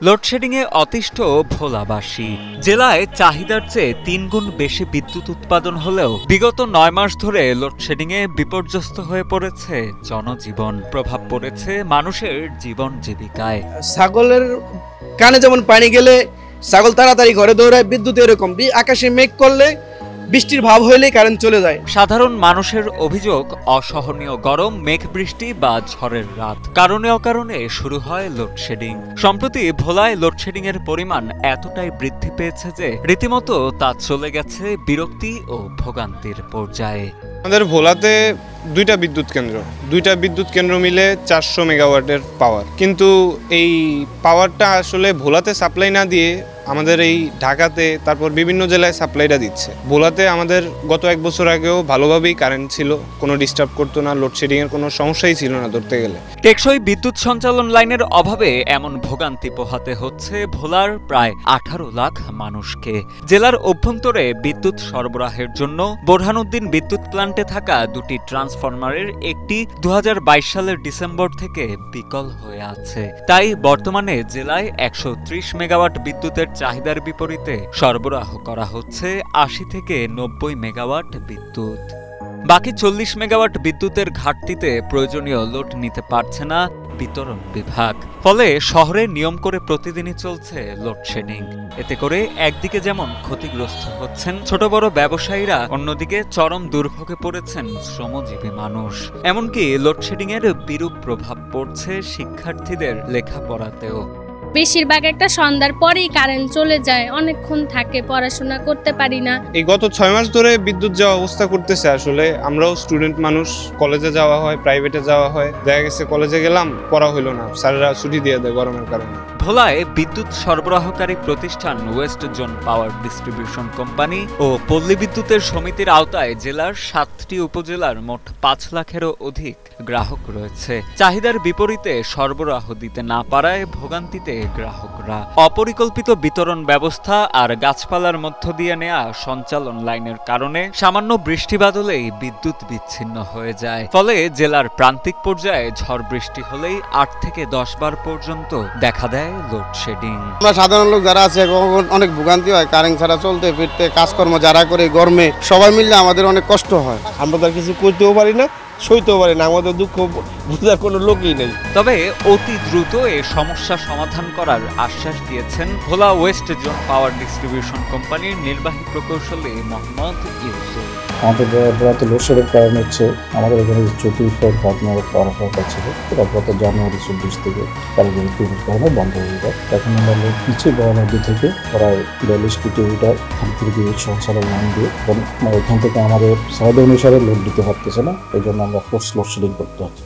লোডশেডিংয়ে অতিষ্ঠ ভোলাবাসী। জেলায় চাহিদার চেয়ে ৩ গুণ বেশি বিদ্যুৎ উৎপাদন হলেও বিগত ৯ মাস ধরে লোডশেডিংয়ে বিপর্যস্ত হয়ে পড়েছে জনজীবন। প্রভাব পড়েছে মানুষের জীবন জীবিকায়। ছাগলের কানে যেমন পানি গেলে ছাগল তাড়াতাড়ি ঘরে দৌড়ায়, বিদ্যুৎ এরকম আকাশে মেঘ করলে বৃষ্টির ভাব হইলেই কারেন্ট চলে যায়। সাধারণ মানুষের অভিযোগ, অসহনীয় গরম, মেঘ বৃষ্টি বা ঝড়ের রাত, কারণে অকারণে শুরু হয় লোডশেডিং। সম্প্রতি ভোলায় লোডশেডিং এর পরিমাণ এতটাই বৃদ্ধি পেয়েছে যে রীতিমতো তা চলে গেছে বিরক্তি ও ভোগান্তির পর্যায়ে। আমাদের ভোলাতে দুইটা বিদ্যুৎ কেন্দ্র মিলে 400 মেগাওয়াটের পাওয়ার, কিন্তু এই পাওয়ারটা আসলে ভোলাতে সাপ্লাই না দিয়ে আমাদের এই ঢাকাতে, তারপর বিভিন্ন জেলায় সাপ্লাইটা দিচ্ছে। ভোলাতে আমাদের গত 1 বছর আগেও ভালোভাবেই কারেন্ট ছিল, কোনো ডিস্টার্ব করতো না, লোডশেডিং এর কোনো সমস্যাই ছিল না ধরতে গেলে। টেকসই বিদ্যুৎ সঞ্চালন লাইনের অভাবে এমন ভোগান্তি পোহাতে হচ্ছে ভোলার প্রায় 18 লাখ মানুষকে। জেলার অভ্যন্তরে বিদ্যুৎ সরবরাহের জন্য বোরহানুদ্দিন বিদ্যুৎ প্ল্যান্টে থাকা দুটি ট্রান্সফরমারের একটি 2022 সালের ডিসেম্বর থেকে বিকল হয়ে আছে। তাই বর্তমানে জেলায় 130 মেগাওয়াট বিদ্যুতের চাহিদার বিপরীতে সরবরাহ করা হচ্ছে 80 থেকে 90 মেগাওয়াট বিদ্যুৎ। বাকি 40 মেগাওয়াট বিদ্যুতের ঘাটতিতে প্রয়োজনীয় লোড নিতে পারছে না বিতরণ বিভাগ। ফলে শহরে নিয়ম করে প্রতিদিনই চলছে লোডশেডিং। এতে করে একদিকে যেমন ক্ষতিগ্রস্ত হচ্ছেন ছোট বড় ব্যবসায়ীরা, অন্যদিকে চরম দুর্ভোগে পড়েছেন শ্রমজীবী মানুষ। এমনকি লোডশেডিং এর বিরূপ প্রভাব পড়ছে শিক্ষার্থীদের লেখাপড়াতেও। বেশিরভাগ একটা সন্ধ্যার পরেই কারেন্ট চলে যায়, অনেকক্ষণ থাকে, পড়াশোনা করতে পারি না। এই গত 6 মাস ধরে বিদ্যুৎ যাওয়া অবস্থা করতেছে। আসলে আমরাও স্টুডেন্ট মানুষ, কলেজে যাওয়া হয়, প্রাইভেটে যাওয়া হয়, দেখা গেছে কলেজে গেলাম, পড়া হইলো না, স্যারেরা ছুটি দিয়ে দেয় গরমের কারণে। ভোলায় বিদ্যুৎ সরবরাহকারী প্রতিষ্ঠান West zone power distribution company ও পল্লী বিদ্যুতের সমিতির আওতায় জেলার 7টি উপজেলার মোট 5 লাখেরও অধিক গ্রাহক রয়েছে। চাহিদার বিপরীতে সরবরাহ দিতে না পারায় ভোগান্তিতে গ্রাহকরা। অপরিকল্পিত বিতরণ ব্যবস্থা আর গাছপালার মধ্য দিয়ে নেয়া সঞ্চালন লাইনের কারণে সামান্য বৃষ্টি বাদলেই বিদ্যুৎ বিচ্ছিন্ন হয়ে যায়। ফলে জেলার প্রান্তিক পর্যায়ে ঝড় বৃষ্টি হলেই 8 থেকে 10 বার পর্যন্ত দেখা দেয় লোডশেডিং। আমরা সাধারণ লোক যারা আছে অনেক ভোগান্তি হয়, কারেন্ট ছাড়া চলতে ফিরতে, কাজকর্ম যারা করে গরমে সবাই মিললে আমাদের অনেক কষ্ট হয়। আমরা তো কিছু করতেও পারি না, সইতেও পারি না, আমাদের দুঃখ বোঝার কোনো লোকই নেই। তবে অতি দ্রুত এই সমস্যা সমাধান করার আশ্বাস দিয়েছেন ভোলা ওয়েস্ট জোন পাওয়ার ডিস্ট্রিবিউশন কোম্পানির নির্বাহী প্রকৌশলী মোহাম্মদ ইউসুফ। আমাদের ভোলাতে লোডশেডের কারণ হচ্ছে আমাদের এখানে 34 ঘটনার পড়াশোনা ছিল, এটা গত জানুয়ারি 24 থেকে কারিগরি ত্রুটির কারণে বন্ধ হয়ে যায়। এখন আমরা লোড পিছিয়ে বড় নদী থেকে প্রায় 42 কিলোমিটার সঞ্চালন লাইন দিয়ে, ওইখান থেকে আমাদের চাহিদা অনুসারে লোড দিতে পারতেছে না, এই জন্য আমরা ফোর্স লোডশেডিং করতে হচ্ছে।